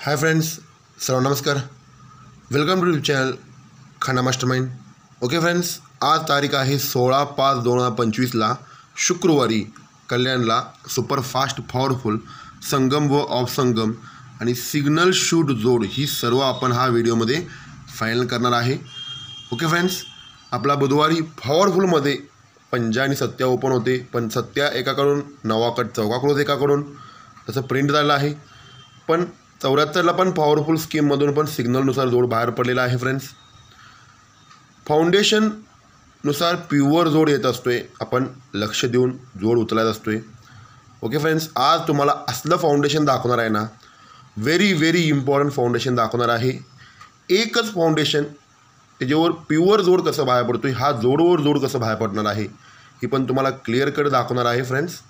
Hi friends, सर्वांना नमस्कार. Welcome to YouTube channel खाना मास्टरमाइंड. ओके फ्रेंड्स, आज तारीख आहे 16/5/2025 शुक्रवारी. कल्याणला सुपरफास्ट पॉवरफुल संगम व ऑफ संगम आणि सिग्नल शूट जोड ही सर्व आपण हा व्हिडिओमध्ये फायनल करणार आहे. ओके फ्रेंड्स, आपला बुधवारी पॉवरफुलमध्ये पंजा आणि सत्या ओपन होते, पण सत्या एकाकडून नवाकट चौकाकडून एकाकडून तसं प्रिंट झालं आहे. पण 74ला पण पॉवरफुल स्कीममधून पण सिग्नलनुसार जोड बाहेर पडलेला आहे. फ्रेंड्स, फाउंडेशननुसार प्युअर जोड येत असतोय, आपण लक्ष देऊन जोड उचलायचा असतोय. ओके फ्रेंड्स, आज तुम्हाला असलं फाउंडेशन दाखवणार आहे ना, व्हेरी इम्पॉर्टंट फाउंडेशन दाखवणार आहे. एकच फाउंडेशन त्याच्यावर प्युअर जोड कसं बाहेर पडतोय, हा जोडवर जोड कसं बाहेर पडणार आहे ही पण तुम्हाला क्लिअर कट दाखवणार आहे. फ्रेंड्स,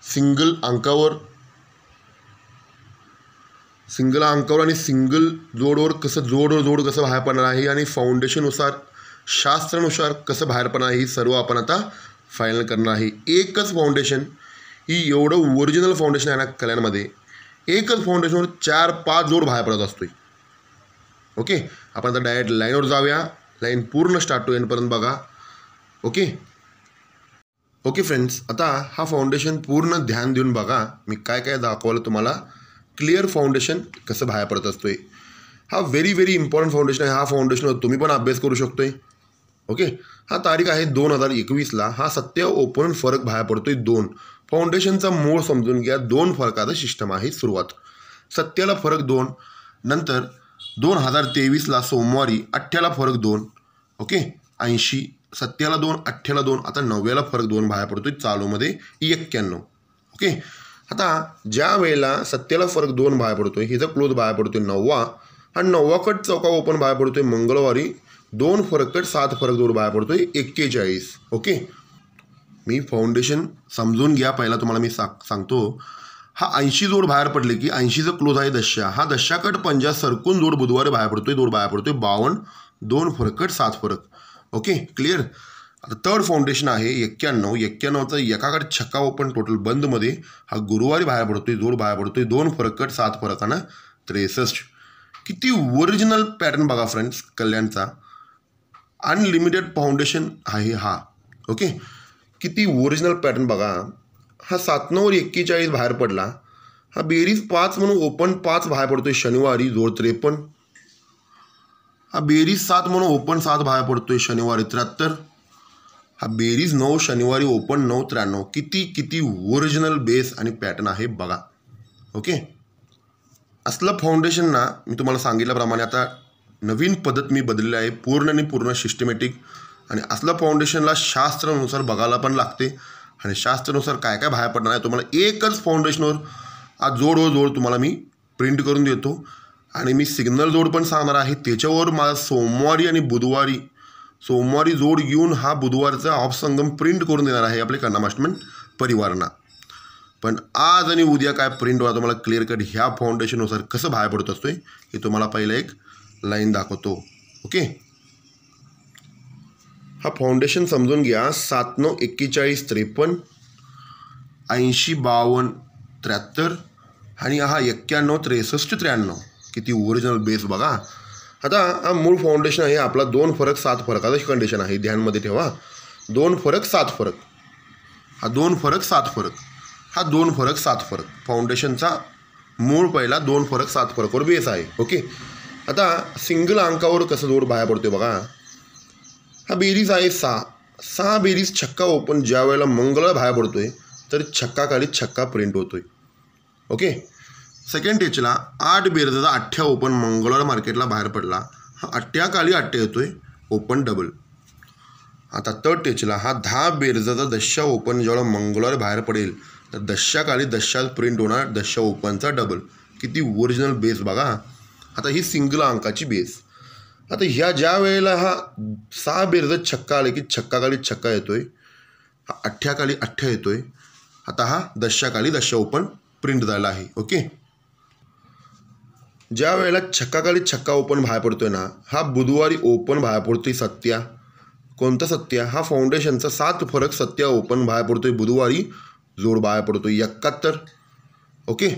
सिंगल अंकावर आणि सिंगल जोडवर कसं जोड कसं बाहेर पडणार आहे आणि फाउंडेशननुसार शास्त्रानुसार कसं बाहेर पडणार आहे ही सर्व आपण आता फायनल करणार आहे. एकच फाउंडेशन ही एवढं ओरिजिनल फाउंडेशन आहे ना कल्याणमध्ये, एकच फाउंडेशनवर 4-5 जोड बाहेर पडत असतोय. ओके, आपण आता डायरेक्ट लाईनवर जाऊया. लाईन पूर्ण स्टार्ट टू एंडपर्यंत बघा. ओके फ्रेंड्स, आता हा फाउंडेशन पूर्ण ध्यान देऊन बघा. मी काय काय दाखवलं तुम्हाला. क्लिअर फाउंडेशन कसं बाहेर पडत असतोय, हा व्हेरी इम्पॉर्टंट फाउंडेशन आहे. हा फाउंडेशनवर तुम्ही पण अभ्यास करू शकतोय. ओके, हा तारीख आहे 2021. हा सत्य ओपन फरक बाहेर पडतोय 2. फाउंडेशनचा मूळ समजून घ्या. 2 फरकाचं सिस्टम आहे. सुरुवात सत्याला फरक 2, नंतर 2023 सोमवारी 8ला फरक 2. ओके, 80 सत्याला 2, 8ला 2, आता 9व्याला फरक 2 बाहेर पडतोय. चालूमध्ये 91. ओके, आता ज्या वेळेला सत्याला फरक 2 बाहेर पडतोय, हिचा क्लोज बाहेर पडतोय 9वा, हा 9वा कट चौका ओपन बाहेर पडतोय मंगळवारी. 2 फरक कट 7 फरक जोड बाहेर पडतोय 41. ओके, मी फाउंडेशन समजून घ्या. पहिला तुम्हाला मी सांगतो. हा 80 जोड बाहेर पडले की 80चा क्लोज आहे 10. हा 10 कट 50 सरकून जोड बुधवारी बाहेर पडतोय. जोड बाहेर पडतोय 52. 2 फरक कट 7 फरक. Okay, clear. आता थर्ड फाउंडेशन आहे 91चा एकाकडे छक्का ओपन टोटल बंदमध्ये हा गुरुवारी बाहेर पडतोय. जोड बाहेर पडतोय 2 फरक कट 7 फरकानं 63. किती ओरिजिनल पॅटर्न बघा फ्रेंड्स. कल्याणचा अनलिमिटेड फाउंडेशन आहे हा. ओके, किती ओरिजिनल पॅटर्न बघा. हा 7/9 41 बाहेर पडला. हा बेरीज 5 म्हणून ओपन 5 बाहेर पडतोय शनिवारी. जोड 53. हा बेरीज 7 म्हणून ओपन 7 बाहेर पडतोय शनिवारी 73. हा बेरीज 9 शनिवारी ओपन 9 93. किती ओरिजिनल बेस आणि पॅटर्न आहे बघा. ओके, असलं फाउंडेशन ना मी तुम्हाला सांगितल्याप्रमाणे आता नवीन पद्धत मी बदलली आहे. पूर्ण सिस्टमॅटिक. आणि असलं फाउंडेशनला शास्त्रानुसार बघायला पण लागते आणि शास्त्रानुसार काय काय बाहेर पडणार आहे तुम्हाला एकच फाउंडेशनवर आज जोड तुम्हाला मी प्रिंट करून देतो. आणि मी सिग्नल जोड पण सांगणार आहे. त्याच्यावर मला सोमवारी आणि सोमवारी जोड घेऊन हा बुधवारचा ऑफ संगम प्रिंट करून देणार आहे आपले खाना मास्टरमाइंड परिवारांना. पण आज आणि उद्या काय प्रिंट व्हा तुम्हाला क्लिअर कट ह्या फाउंडेशननुसार कसं बाहेर पडत असतोय हे तुम्हाला पहिलं एक लाईन दाखवतो. ओके, हा फाउंडेशन समजून घ्या. 7/9 41 53, 80 52 73 आणि हा 91 63 93. किती ओरिजिनल बेस बघा. आता हा मूळ फाउंडेशन आहे आपला 2 फरक 7 फरकाचं कंडिशन आहे. ध्यानमध्ये ठेवा. 2 फरक 7 फरक. हा 2 फरक 7 फरक. हा 2 फरक 7 फरक. फाउंडेशनचा मूळ पहिला 2 फरक 7 फरकवर बेस आहे. ओके, आता सिंगल अंकावर कसं जोड बाहेर पडतोय बघा. हा बेरीज आहे 6 बेरीज छक्का ओपन ज्या वेळेला मंगळवार बाहेर पडतोय तर छक्काखाली छक्का प्रिंट होतोय. ओके, सेकंड टेचला 8 बेरजाचा 8 ओपन मंगळवार मार्केटला बाहेर पडला. हा 8 खाली 8 येतोय ओपन डबल. आता थर्ड टेचला हा 10 बेरजाचा 10 ओपन ज्यावेळेला मंगळवार बाहेर पडेल तर 10 खाली 10 प्रिंट होणार 10 ओपनचा डबल. किती ओरिजिनल बेस बघा. आता ही सिंगल अंकाची बेस. आता ह्या ज्या वेळेला हा 6 बेरजा छक्का आले की छक्का खाली छक्का येतोय. हा 8 खाली 8 येतोय. आता हा 10 खाली 10 ओपन प्रिंट झाला आहे. ओके, ज्या वेळेला छक्काखाली छक्का ओपन बाहेर पडतोय ना, हा बुधवारी ओपन बाहेर पडतोय सत्या. कोणता सत्या. हा फाउंडेशनचा 7 फरक सत्या ओपन बाहेर पडतोय बुधवारी. जोड बाहेर पडतोय 71. ओके,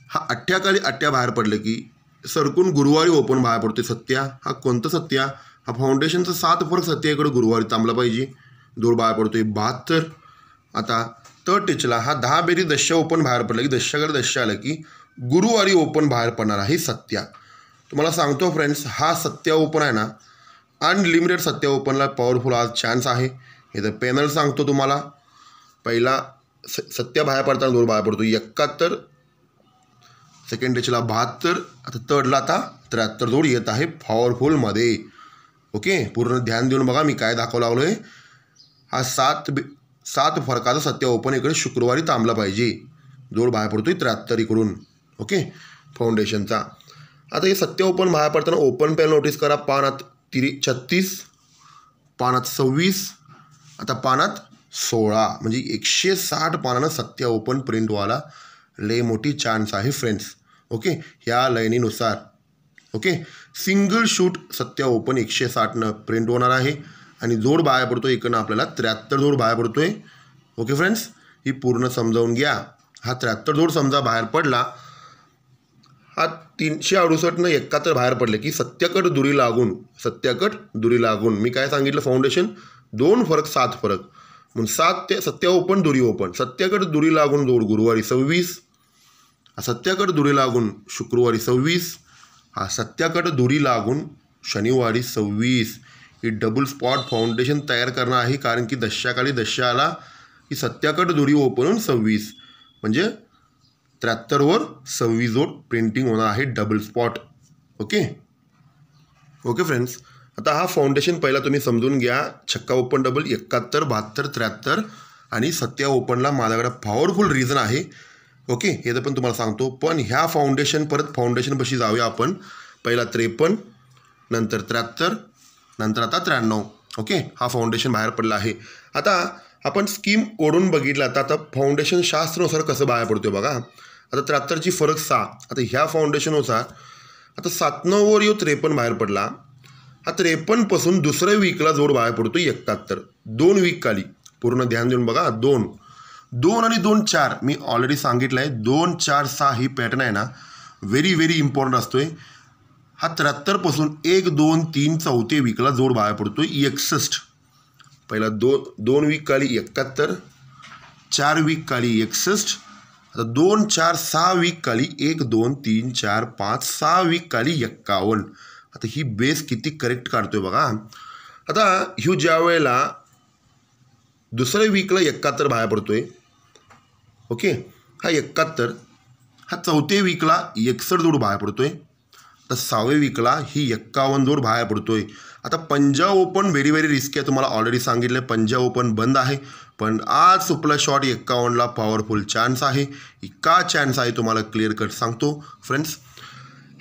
हा अठ्ठ्याखाली अठ्ठ्या बाहेर पडले की सरकून गुरुवारी ओपन बाहेर पडते सत्या. हा कोणतं सत्या? हा फाउंडेशनचा 7 फरक सत्याकडे गुरुवारी थांबला पाहिजे. जोड बाहेर पडतोय 72. आता थर्ड टेचला हा 10 बेरीज दशा ओपन बाहेर पडला की दशाकडे दशा आलं की गुरुवारी ओपन बाहेर पडणार आहे सत्या. तुम्हाला सांगतो फ्रेंड्स, हा सत्या ओपन आहे ना, अनलिमिटेड सत्या ओपनला पॉवरफुल आज चान्स आहे. हे तर पॅनल सांगतो तुम्हाला. पहिला सत्या बाहेर पडताना जोड बाहेर पडतो 71, सेकंड टेचला 72, आता थर्डला आता 73 जोड येत आहे पॉवरफुलमध्ये. ओके, पूर्ण ध्यान देऊन बघा मी काय दाखवू लागलो आहे. हा 7 फरकाचा सत्या ओपन इकडे शुक्रवारी थांबला पाहिजे. जोड बाहेर पडतोय 73 इकडून. ओके, फाउंडेशनचा. आता हे सत्य ओपन बाहेर पडताना ओपन पॅनल नोटीस करा. पानात 36, पानात 26, आता पानात 16, म्हणजे 160 पानानं सत्य ओपन प्रिंट व्हायला लय मोठी चान्स आहे फ्रेंड्स. ओके, ह्या लाईनीनुसार. ओके, सिंगल शूट सत्य ओपन 160नं प्रिंट होणार आहे आणि जोड बाहेर पडतोय इकडनं आपल्याला 73 जोड बाहेर पडतोय. ओके फ्रेंड्स, ही पूर्ण समजावून घ्या. हा 73 जोड समजा बाहेर पडला, हा 368नं 71 बाहेर पडले की सत्याकट दुरी लागून मी काय सांगितलं, फाउंडेशन 2 फरक 7 फरक म्हणून 7 ते सत्या ओपन दुरी ओपन. सत्याकट दुरी लागून जोड गुरुवारी 26, हा सत्याकट दुरी लागून शुक्रवारी 26, हा सत्याकट दुरी लागून शनिवारी 26. ही डबल स्पॉट फाउंडेशन तयार करणं आहे, कारण की दशाकाली दशा आला की सत्याकट दुरी ओपन 26 म्हणजे 73वर 26 जोड प्रिंटिंग होणार आहे double spot. Okay okay friends, आता हा फाउंडेशन पहिला तुम्ही समजून घ्या. छक्का ओपन डबल 71, 72, 73 आणि सत्या ओपनला माझ्याकडे पॉवरफुल रिझन आहे. ओके, हे तर पण तुम्हाला सांगतो. पण ह्या फाउंडेशन परत फाउंडेशनपाशी जाऊया आपण. पहिला 53, नंतर 73, नंतर आता 93. ओके, हा फाउंडेशन बाहेर पडला आहे. आता आपण स्कीम ओढून बघितला. आता फाउंडेशन शास्त्रानुसार कसं बाहेर पडतोय बघा. आता 73ची फरक 6. आता ह्या फाउंडेशननुसार आता 97वर 53 बाहेर पडला. हा 53पासून दुसऱ्या वीकला जोड बाहेर पडतो 71. 2 वीक खाली पूर्ण ध्यान देऊन बघा. 2 आणि 2 4 मी ऑलरेडी सांगितलं आहे. 2 4 6 ही पॅटर्न आहे ना, व्हेरी व्हेरी इम्पॉर्टंट असतोय. हा 73पासून 1 2 3 चौथे वीकला जोड बाहेर पडतोय 61. पहिला 2 वीक खाली 71, 4 वीक खाली 61, आता 2 4 6 वीक खाली 1 2 3 4 5 6 वीक खाली 51. आता ही बेस किती करेक्ट काढतोय बघा. आता ह्यू ज्या वेळेला दुसऱ्या वीकला 71 बाहेर पडतोय. ओके, हा 71, हा चौथे वीकला 61 जोड बाहेर पडतोय. तर 6व्या वीकला ही 51 जोड बाहेर पडतोय. आता Punjab open very very risky आहे. तुम्हाला ऑलरेडी सांगितलं पंजाब ओपन बंद आहे, पण आज सुपला शॉट 51ला पॉवरफुल चान्स आहे. का चान्स आहे तुम्हाला क्लिअर कट सांगतो फ्रेंड्स.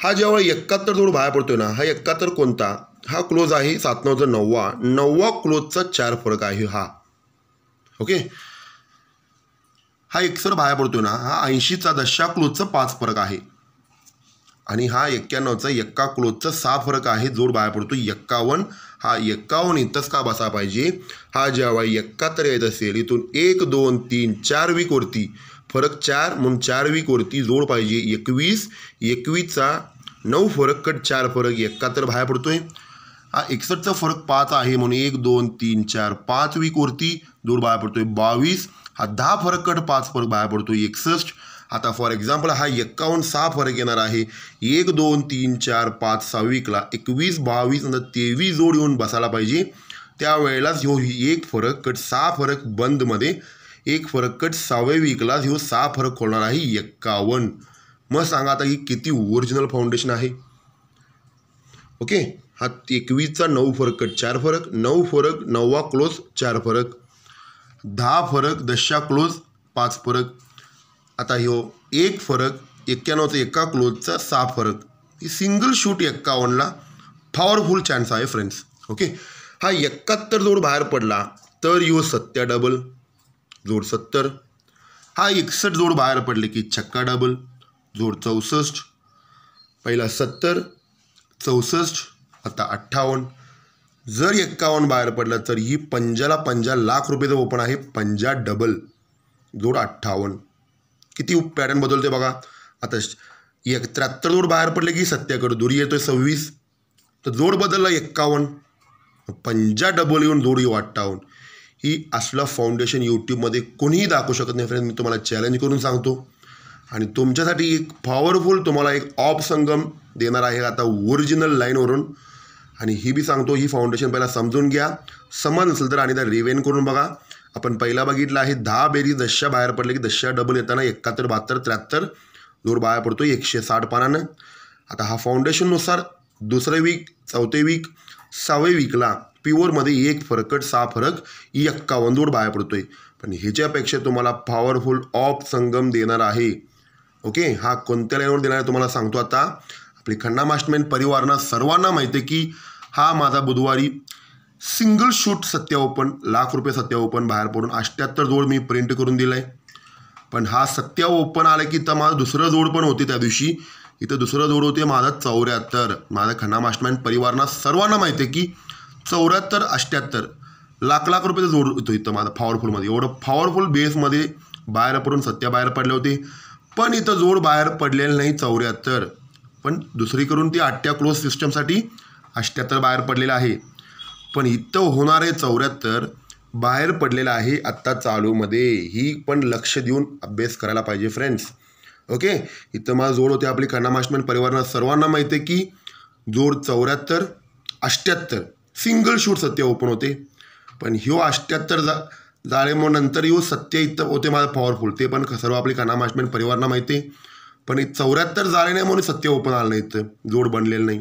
हा जेव्हा 71 जोड बाहेर पडतोय ना, हा 71 कोणता? हा क्लोज आहे 7 9 9 क्लोजचा 4 फरक आहे हा. ओके, हा 61 बाहेर पडतोय ना, हा 80चा दशा क्लोजचा 5 फरक आहे आणि हा 91चा 1 क्लोजचा 6 फरक आहे. जोड बाहेर पडतो 51. हा 51 इथंच का बसा पाहिजे. हा जेव्हा 71 येत असेल, इथून 1 2 3 4 वीकवरती फरक 4 म्हणून 4 वीकवरती जोड पाहिजे 21. 21चा 9 फरक कट 4 फरक 71 बाहेर पडतोय. हा 61चा फरक 5 आहे म्हणून 1 2 3 4 5 वीकवरती जोड बाहेर पडतोय 22. हा 10 फरक कट 5 फरक बाहेर पडतोय 61. आता फॉर एक्झाम्पल हा 51 6 फरक येणार आहे. 1 2 3 4 5 6 वीकला 21 22 नंतर 23 जोड येऊन बसायला पाहिजे. त्यावेळेलाच ह्यो 1 फरक कट 6 फरक बंदमध्ये 1 फरक कट 6व्या वीकलाच ह्यो 6 फरक खोलणार आहे 51. मग सांगा आता ही किती ओरिजिनल फाउंडेशन आहे. ओके, हा 21चा 9 फरक कट 4 फरक, 9 फरक 9वा क्लोज 4 फरक, 10 फरक दशा क्लोज 5 फरक. आता ह्यो 1 फरक 91चा 1 क्लोजचा 6 फरक. ही सिंगल शूट 51ला पॉवरफुल चान्स आहे फ्रेंड्स. ओके, हा 71 जोड बाहेर पडला तर ह्यो सत्या डबल जोड 70. हा 61 जोड बाहेर पडले की छक्का डबल जोड 64. पहिला 70 64, आता 58. जर 51 बाहेर पडलं तर ही 50 लाख रुपयेचं ओपन आहे. 50 डबल जोड 58. किती पॅटर्न बदलते बघा. आता 73 जोड बाहेर पडले की सत्याकडे दुरी येतोय 26, तर जोड बदलला 51, पंजा डबल येऊन जोड 58. ही असलं फाउंडेशन यूट्यूबमध्ये कोणीही दाखवू शकत नाही फ्रेंड्स. मी तुम्हाला चॅलेंज करून सांगतो. आणि तुमच्यासाठी एक पॉवरफुल तुम्हाला एक ऑफ संगम देणार आहे आता ओरिजिनल लाईनवरून. आणि ही बी सांगतो, ही फाउंडेशन पहिला समजून घ्या. समज नसेल तर आणि त्या रिवेन करून बघा. आपण पहिला बघितलं आहे 10 बेरीज 10 बाहेर पडले की 10 डबल येताना 71, 72, 73 जोड बाहेर पडतो 160 पानानं. आता हा फाउंडेशननुसार दुसरे वीक, चौथे वीक, 6वे वीकला प्युअरमध्ये 1 फरकट 6 फरक 51 जोड बाहेर पडतोय. पण ह्याच्यापेक्षा तुम्हाला पॉवरफुल ऑफ संगम देणार आहे. ओके, हा कोणत्या लाईनवर देणार आहे तुम्हाला सांगतो. आता आपली खन्ना मास्टरमाइंड परिवारांना सर्वांना माहिती आहे की हा माझा बुधवारी सिंगल शूट सत्य ओपन ₹1,00,000 सत्य ओपन बाहेर पडून 78 जोड मी प्रिंट करून दिलाय. पण हा सत्य ओपन आला की तर माझं दुसरं जोड पण होते. त्या दिवशी इथं दुसरं जोड होते माझं 74. माझा खन्ना मास्टरमाइंड परिवारांना सर्वांना माहिती आहे की 74, 78 लाख रुपयाचा जोड होतो इथं माझा पॉवरफुलमध्ये. एवढं पॉवरफुल बेसमध्ये बाहेर पडून सत्य बाहेर पडले होते. पण इथं जोड बाहेर पडलेलं नाही 74. पण दुसरीकडून ती 8 क्लोज सिस्टमसाठी 78 बाहेर पडलेलं आहे. पण इथं होणारे 74 बाहेर पडलेलं आहे आत्ता चालूमध्ये. ही पण लक्ष देऊन अभ्यास करायला पाहिजे फ्रेंड्स. ओके, इथं माझा जोड होते आपली खन्ना मास्टरमाइंड परिवारांना सर्वांना माहिती आहे की जोड 74, 78 सिंगल शूट सत्य ओपन होते. पण ह्यो 78 झाले मग नंतर ह्यो सत्य इथं होते माझं पॉवरफुल. ते पण सर्व आपली खन्ना मास्टरमाइंड परिवारांना माहिती आहे. पण 74 झाले नाही म्हणून सत्य ओपन आलं नाही, इथं जोड बनलेलं नाही.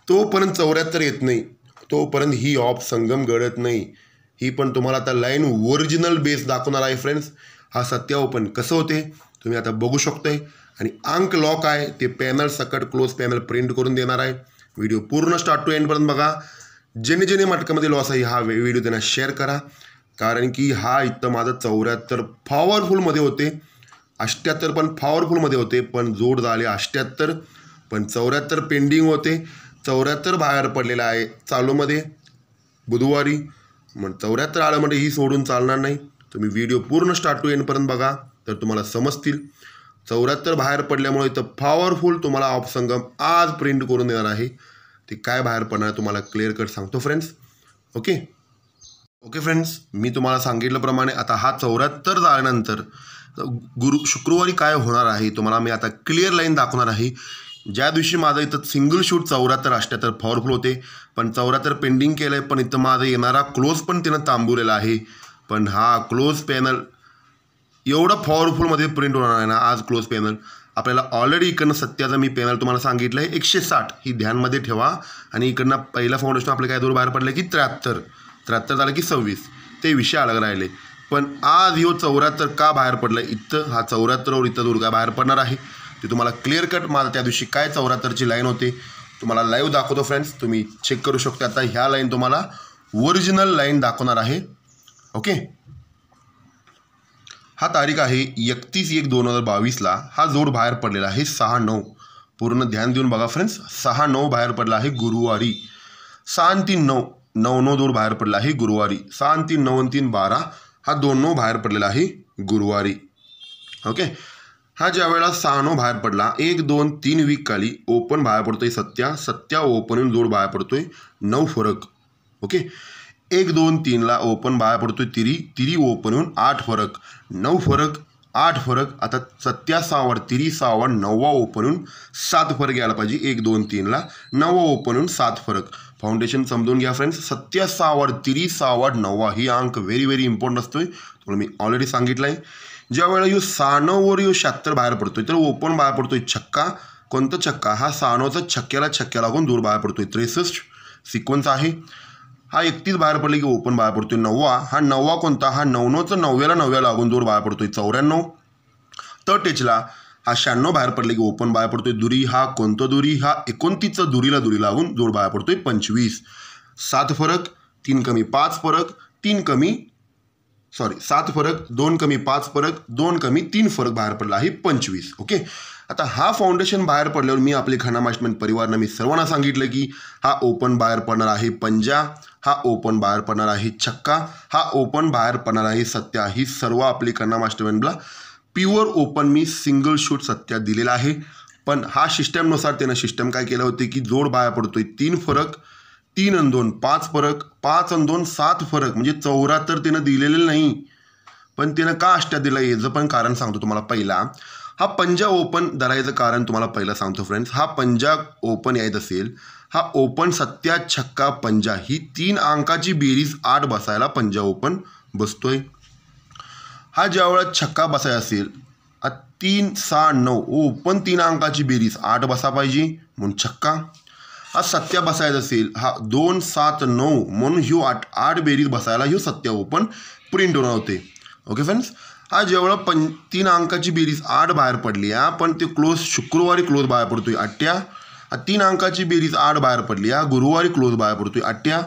तोपर्यंत 74 येत नाही तोपर्यंत ही ऑफ संगम घडत नाही. ही पण तुम्हाला आता लाईन ओरिजिनल बेस दाखवणार आहे फ्रेंड्स. हा सत्य ओपन कसं होते तुम्ही आता बघू शकताय. आणि अंक लॉक आहे ते पॅनल सकट क्लोज पॅनल प्रिंट करून देणार आहे. व्हिडिओ पूर्ण स्टार्ट टू एंडपर्यंत बघा. जेणे जेणे मटकामध्ये लॉस आहे हा व्हिडिओ त्यांना शेअर करा. कारण की हा इथं माझं 74 पॉवरफुलमध्ये होते, 78 पण पॉवरफुलमध्ये होते. पण जोड झाले 78, पण 74 पेंडिंग होते. 74 बाहेर पडलेलं आहे चालूमध्ये बुधवारी. मग 74 आलं म्हणजे ही सोडून चालणार नाही. तुम्ही व्हिडिओ पूर्ण स्टार्ट टू एंडपर्यंत बघा तर तुम्हाला समजतील. 74 बाहेर पडल्यामुळे इथं पॉवरफुल तुम्हाला ऑफ संगम आज प्रिंट करून देणार आहे. ते काय बाहेर पडणार तुम्हाला क्लिअर कट सांगतो फ्रेंड्स. ओके फ्रेंड्स, मी तुम्हाला सांगितल्याप्रमाणे आता हा 74 झाल्यानंतर शुक्रवारी काय होणार आहे तुम्हाला मी आता क्लिअर लाईन दाखवणार आहे. ज्या दिवशी माझं इथं सिंगल शूट 74, 78 पॉवरफुल होते. पण 74 पेंडिंग केलं आहे. पण इथं माझं येणारा क्लोज पण तिनं थांबवलेला आहे. पण हा क्लोज पॅनल एवढं पॉवरफुलमध्ये प्रिंट होणार आहे ना आज क्लोज पॅनल. आपल्याला ऑलरेडी इकडनं सत्याचं मी पॅनल तुम्हाला सांगितलं आहे 160 ही ध्यानमध्ये ठेवा. आणि इकडनं पहिला फाउंडेशन आपलं काय दूर बाहेर पडलं की 73 झालं की 26 ते विषय अलग राहिले. पण आज ह्यो 74 का बाहेर पडलं इथं हा 74वर इथं दूर काय बाहेर पडणार आहे ते तुम्हाला क्लिअर कट माझं त्या दिवशी काय 74ची लाईन होते तुम्हाला लाईव्ह दाखवतो फ्रेंड्स. तुम्ही चेक करू शकता. आता ह्या लाईन तुम्हाला ओरिजिनल लाईन दाखवणार आहे. ओके, हा तारीख आहे 31/1/2022 हा जोड बाहेर पडलेला आहे 6-9. पूर्ण ध्यान देऊन बघा फ्रेंड्स. 6-9 बाहेर पडला आहे गुरुवारी. 6-3-9 9-9 जोड बाहेर पडला आहे गुरुवारी. 6-3 9-3 12 हा 2-9 बाहेर पडलेला आहे गुरुवारी. ओके, हा ज्या वेळेला 6-9 बाहेर पडला 1-2-3 वीक खाली ओपन बाहेर पडतोय सत्या ओपन जोड बाहेर पडतोय 9 फरक. ओके, 1-2-3ला ओपन बाहेर पडतोय तिरी ओपन येऊन 8 फरक 9 फरक 8 फरक. आता सत्या 6वर तिरी 6वर 9वा ओपन येऊन 7 फरक यायला पाहिजे. 1-2-3ला 9वा ओपन येऊन 7 फरक. फाउंडेशन समजून घ्या फ्रेंड्स. सत्या 6वर तिरी 6वर 9वा ही अंक व्हेरी इम्पॉर्टंट असतोय. तुम्हाला मी ऑलरेडी सांगितलं आहे. ज्या वेळेला यो 6-9वर यो 76 बाहेर पडतोय तर ओपन बाहेर पडतोय छक्का. कोणतं छक्का हा 6-9चा छक्क्या लागून दूर बाहेर पडतोय 63 सिक्वन्स आहे. हा 31 बाहेर पडले की ओपन बाहेर पडतोय 9वा. हा 9वा कोणता हा 9-9चा 9व्या लागून जोड बाहेर पडतोय 94. तर टेचला हा 96 बाहेर पडले की ओपन बाहेर पडतोय दुरी. हा कोणतं दुरी हा 29चा दुरी लागून जोड बाहेर पडतोय 25. 7 फरक 3 कमी 5 फरक 7 फरक 2 कमी 5 फरक 2 कमी 3 फरक बाहेर पडला आहे 25. ओके, आता हा फाउंडेशन बाहेर पडल्यावर मी आपले खन्ना मास्टरमाइंड परिवारांना मी सर्वांना सांगितलं की हा ओपन बाहेर पडणार आहे पंजा, हा ओपन बाहेर पडणार आहे छक्का, हा ओपन बाहेर पडणार आहे सत्या. ही सर्व आपली खन्ना मास्टरमाइंडला प्युअर ओपन मी सिंगल शूट सत्या दिलेला आहे. पण हा सिस्टमनुसार त्यानं सिस्टम काय केलं होते की जोड बाहेर पडतोय 3 फरक 3 आणि 2 5 फरक 5 आणि 2 7 फरक म्हणजे 74 त्यानं दिलेलं नाही. पण त्यानं का अष्ट्या दिलं याचं पण कारण सांगतो तुम्हाला. पहिला हा पंजा ओपन धरायचं कारण तुम्हाला पहिलं सांगतो फ्रेंड्स. हा पंजा ओपन यायचं असेल, हा ओपन सत्या छक्का पंजा ही 3 अंकाची बेरीज 8 बसायला पंजा ओपन बसतोय. हा ज्यावेळेला छक्का बसायचा असेल 3 6 9 ओपन 3 अंकाची बेरीज 8 बसा पाहिजे म्हणून छक्का. हा सत्या बसायचा असेल, हा 2 7 9 म्हणून ह्यो 8 बेरीज बसायला ह्यो सत्या ओपन प्रिंट होणार होते. Okay friends. हा जेवढा 3 अंकाची बेरीज 8 बाहेर पडली पण ते क्लोज शुक्रवारी क्लोज बाहेर पडतोय 8. 3 अंकाची बेरीज 8 बाहेर पडली गुरुवारी क्लोज बाहेर पडतोय 8.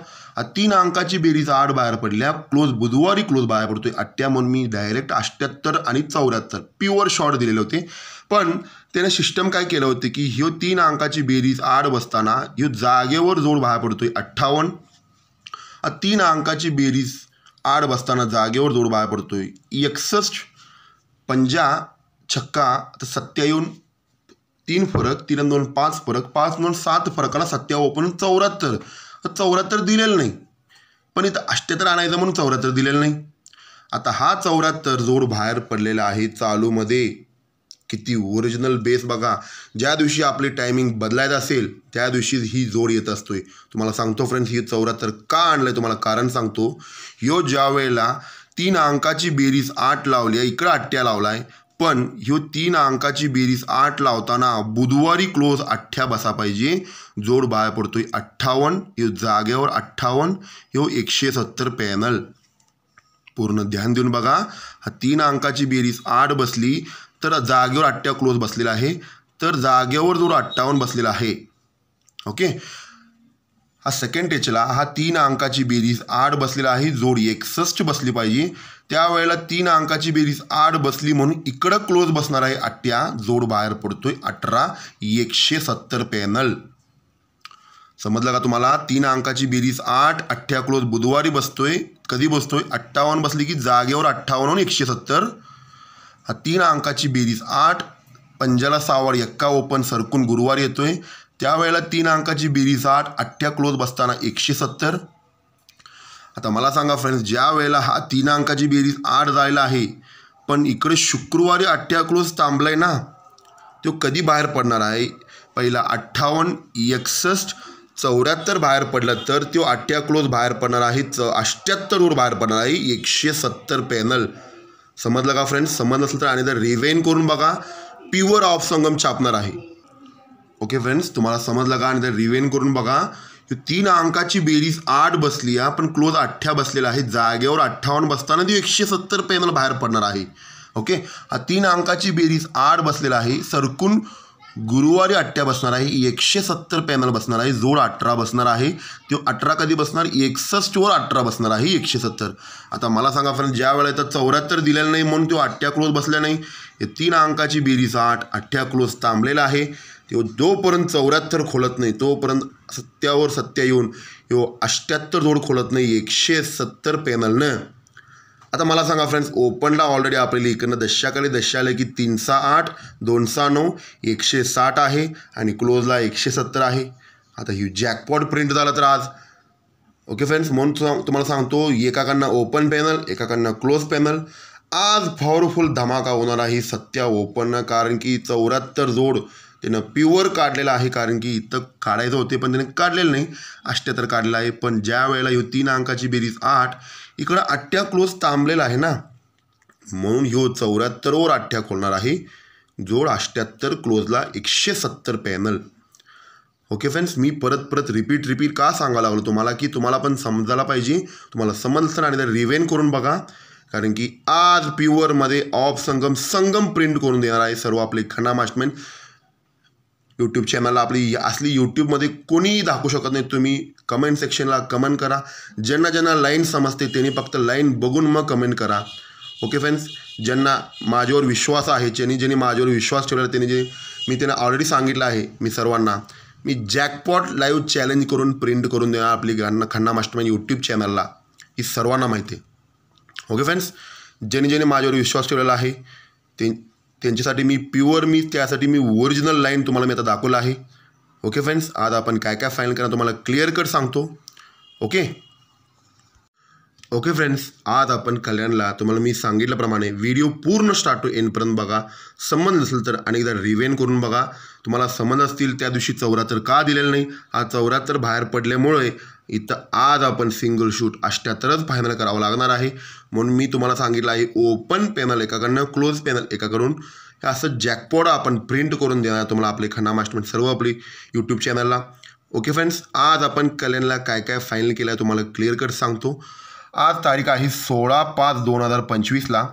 3 अंकाची बेरीज 8 बाहेर पडल्या क्लोज बुधवारी क्लोज बाहेर पडतोय 8. म्हणून मी डायरेक्ट 78 आणि 74 प्युअर शॉर्ट दिलेले होते. पण त्याने सिस्टम काय केलं होतं की ह्यो 3 अंकाची बेरीज 8 बसताना ह्यो जागेवर जोड बाहेर पडतोय 58. 3 अंकाची बेरीज 8 बसताना जागेवर जोड बाहेर पडतोय 61. पंजा छक्का तर सत्या येऊन 3 फरक 3 आणि 2 5 फरक 5 आणि 2 7 फरकाला सत्या ओपन 74. 74 दिलेलं नाही, पण इथं 78 आणायचं म्हणून 74 दिलेलं नाही. आता हा 74 जोड बाहेर पडलेला आहे चालूमध्ये. किती ओरिजिनल बेस बघा. ज्या दिवशी आपली टायमिंग बदलायचं असेल त्या दिवशी ही जोड येत असतोय. तुम्हाला सांगतो फ्रेंड्स ही 74 का आणलंय तुम्हाला कारण सांगतो. ह्यो ज्या वेळेला 3 अंकाची बेरीज 8 लावली आहे, इकडं 8 लावलाय, पण ह्यो 3 अंकाची बेरीज 8 लावताना बुधवारी क्लोज 8 बसा पाहिजे. जोड बाहेर पडतोय 58. ह्यो जागेवर 58. ह्यो 170 पॅनल. पूर्ण ध्यान देऊन बघा. हा 3 अंकाची बेरीज 8 बसली तर जागेवर 8 क्लोज बसलेला आहे, तर जागेवर जोड 58 बसलेला आहे. ओके. हा सेकंड टेचला हा 3 अंकाची बेरीज 8 बसलेला आहे, जोड 61 बसली पाहिजे. त्यावेळेला 3 अंकाची बेरीज 8 बसली म्हणून इकडं क्लोज बसणार आहे 8. जोड बाहेर पडतोय 18. 170 पॅनल. समजलं का तुम्हाला. 3 अंकाची बेरीज 8 8 क्लोज बुधवारी बसतोय. कधी बसतोय 58 बसली की जागेवर 58 170. हा 3 अंकाची बेरीज 8 पंजाला 6 वर 1 ओपन सरकून गुरुवारी येतोय. त्यावेळेला 3 अंकाची बेरीज 8 8 क्लोज बसताना 170. आता मला सांगा फ्रेंड्स, ज्या वेळेला हा 3 अंकाची बेरीज 8 जायला आहे, पण इकडे शुक्रवारी 8 क्लोज थांबलाय ना, तो कधी बाहेर पडणार आहे. पहिला 58 61 74 बाहेर पडलं तर तो 8 क्लोज बाहेर पडणार आहे. 78 वर बाहेर पडणार आहे 170 पॅनल. समजलं का फ्रेंड्स. समजलं असेल तर आणि जर रिवाइंड करून बघा. प्युअर ऑफ संगम छापणार आहे. ओके फ्रेंड्स, तुम्हाला समजलं का. आणि जर रिवाइंड करून बघा. 3 अंकाची बेरीज 8 बसली पण क्लोज 8 बसलेला आहे. जागेवर 58 बसताना ती 170 पॅनल बाहेर पडणार आहे. ओके. हा 3 अंकाची बेरीज 8 बसलेला आहे, सरकून गुरुवारी 8 बसणार आहे. 170 पॅनल बसणार आहे. जोड 18 बसणार आहे. तो 18 कधी बसणार 61 वर 18 बसणार आहे 170. आता मला सांगा फ्रेंड्स, ज्या वेळेला तर 74 दिलेलं नाही म्हणून तो 8 क्लोज बसला नाही. हे 3 अंकाची बेरीज 8 8 क्लोज थांबलेला आहे. तो जोपर्यंत 74 खोलत नाही तोपर्यंत 70 सत्या येऊन ह्यो 78 जोड खोलत नाही 170 पॅनलनं. आता मला सांगा फ्रेंड्स, ओपनला ऑलरेडी आपल्याला इकडनं दशाखाली दशा आले की 3 6 8 2 6 9 160 आहे आणि क्लोजला 170 आहे. आता ही जॅकपॉट प्रिंट झाला तर आज. ओके फ्रेंड्स, म्हणून तुम्हाला सांगतो एकाकडनं ओपन पॅनल एकाकडनं क्लोज पॅनल. आज पॉवरफुल धमाका होणार आहे सत्या ओपननं, कारण की 74 जोड त्यानं प्युअर काढलेला आहे. कारण की इथं काढायचं होते पण त्याने काढलेलं नाही. 78 काढलेलं आहे. पण ज्या वेळेला ह्यो 3 अंकाची बेरीज 8 इकडं 8 क्लोज थांबलेला आहे ना, म्हणून ह्यो 74 वर 8 खोलणार आहे. जोड 78 क्लोजला 170 पॅनल. ओके फ्रेंड्स, मी परत रिपीट का सांगायला लागलो तुम्हाला की तुम्हाला पण समजायला पाहिजे. तुम्हाला समजलं आणि जर रिवाइंड करून बघा. कारण की आज प्युअरमध्ये ऑफ संगम प्रिंट करून देणार आहे सर्व आपले खन्ना मास्टरमाइंड. यूट्यूब चॅनलला आपली असली यूट्यूबमध्ये कोणीही दाखवू शकत नाही. तुम्ही कमेंट सेक्शनला कमेंट करा. ज्यांना लाईन समजते त्यांनी फक्त लाईन बघून मग कमेंट करा. ओके फ्रेंड्स, ज्यांना माझ्यावर विश्वास आहे, ज्यांनी माझ्यावर विश्वास ठेवला त्यांनी मी त्यांना ऑलरेडी सांगितलं आहे. मी सर्वांना मी जॅकपॉट लाईव्ह चॅलेंज करून प्रिंट करून देणार आपली खन्ना मास्टरमाइंड यूट्यूब चॅनलला. ही सर्वांना माहिती आहे. ओके फ्रेंड्स, ज्यांनी माझ्यावर विश्वास ठेवलेला आहे त्यांच्यासाठी मी त्यासाठी ओरिजिनल लाईन तुम्हाला मी आता दाखवलं आहे. ओके फ्रेंड्स, आज आपण काय काय फायनल करणार तुम्हाला क्लिअर कट सांगतो. ओके फ्रेंड्स, आज आपण कल्याणला तुम्हाला मी सांगितल्याप्रमाणे व्हिडिओ पूर्ण स्टार्ट टू एंडपर्यंत बघा. संबंध नसेल तर अनेकदा रिव्हेन करून बघा. तुम्हाला समज असतील त्या दिवशी 74 का दिलेलं नाही. आज 74 बाहेर पडल्यामुळे इथं आज आपण सिंगल शूट 78च फायनल करावं लागणार आहे. म्हणून मी तुम्हाला सांगितलं आहे ओपन पॅनल एकाकडनं, क्लोज पॅनल एकाकडून, हे असं जॅकपॉट आपण प्रिंट करून देणार तुम्हाला आपले खन्ना मास्टरमाइंड सर्व आपली यूट्यूब चॅनलला. ओके फ्रेंड्स, आज आपण कल्याणला काय काय फायनल केलं आहे तुम्हाला क्लिअर कट सांगतो. आज तारीख आहे 16/5/2025ला.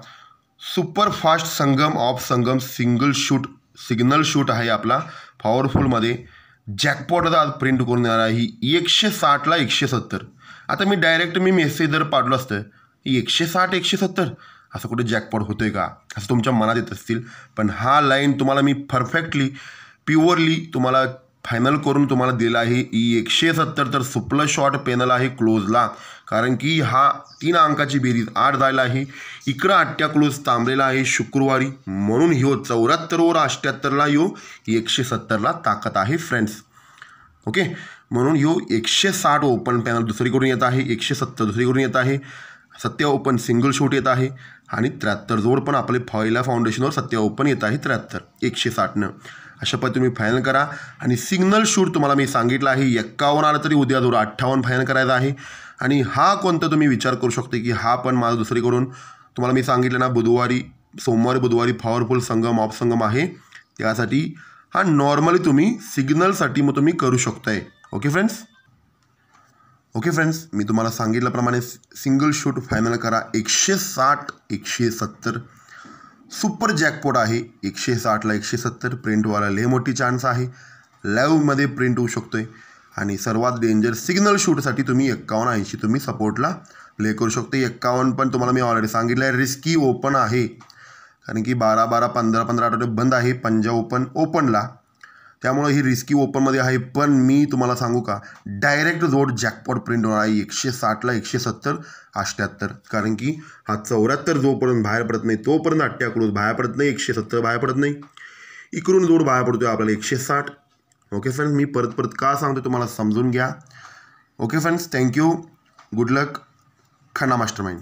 Superfast Sangam of Sangam signal shoot आहे आपला पॉवरफुलमध्ये. जॅकपॉटचा आज प्रिंट करून देणार आहे 160ला 170. आता मी डायरेक्ट मेसेज जर पाठवलं असतं 160-170 असं कुठे जॅकपॉट होतोय का असं तुमच्या मनात येत असतील. पण हा लाईन तुम्हाला मी परफेक्टली प्युअरली तुम्हाला फायनल करून तुम्हाला दिला आहे 170. तर सुपलं शॉर्ट पॅनल आहे क्लोजला, कारण की हा 3 अंकाची बेरीज 8 जायला आहे. इकडं 8 क्लोज थांबलेला आहे शुक्रवारी, म्हणून ह्यो 74वर 78ला ह्यो 170ला ताकद आहे फ्रेंड्स. ओके, म्हणून ह्यो 160 ओपन पॅनल दुसरीकडून येत आहे, 170 दुसरीकडून येत आहे, 70 ओपन सिंगल शूट येत आहे आणि 73 जोड पण आपले पहिल्या फाउंडेशनवर 70 ओपन येत आहे 73 160नं. अशा पद्धतीने तुम्ही फायनल करा. आणि सिग्नल शूट तुम्हाला मी सांगितलं आहे 51 आलं तरी उद्या जोड 58 फायनल करायचा आहे. आणि हा कोणता तुम्ही विचार करू शकता की हा पण माझा दुसरीकडून तुम्हाला मी सांगितलं ना सोमवारी बुधवारी पॉवरफुल संगम ऑफ संगम आहे, त्यासाठी हा नॉर्मली तुम्ही सिग्नलसाठी मग तुम्ही करू शकताय. ओके फ्रेंड्स, मी तुम्हाला सांगितल्याप्रमाणे सिंगल शूट फायनल करा 160-170. सुपर जॅकपॉट आहे 160ला 170. प्रिंटवाला लय मोठी चान्स आहे, लाईव्हमध्ये प्रिंट होऊ शकतोय. आणि सर्वात डेंजर सिग्नल शूटसाठी तुम्ही 51-80 तुम्ही सपोर्टला प्ले करू शकते. 51 पण तुम्हाला मी ऑलरेडी सांगितलं आहे रिस्की ओपन आहे, कारण की 12-12 15-15 आठवडे बंद आहे पंजाब ओपनला, त्यामुळे ही रिस्की ओपनमध्ये आहे. पण मी तुम्हाला सांगू का, डायरेक्ट जोड जॅकपॉट प्रिंट होणार आहे 160ला 170 78. कारण की हा 74 जोपर्यंत बाहेर पडत नाही तोपर्यंत 8 क्लोज बाहेर पडत नाही, 170 बाहेर पडत नाही. इकडून जोड बाहेर पडतोय आपल्याला 160. ओके फ्रेंड्स, मी परत का सांगतो तुम्हाला समजून घ्या. ओके फ्रेंड्स, थँक्यू, गुड लक, खन्ना मास्टरमाइंड.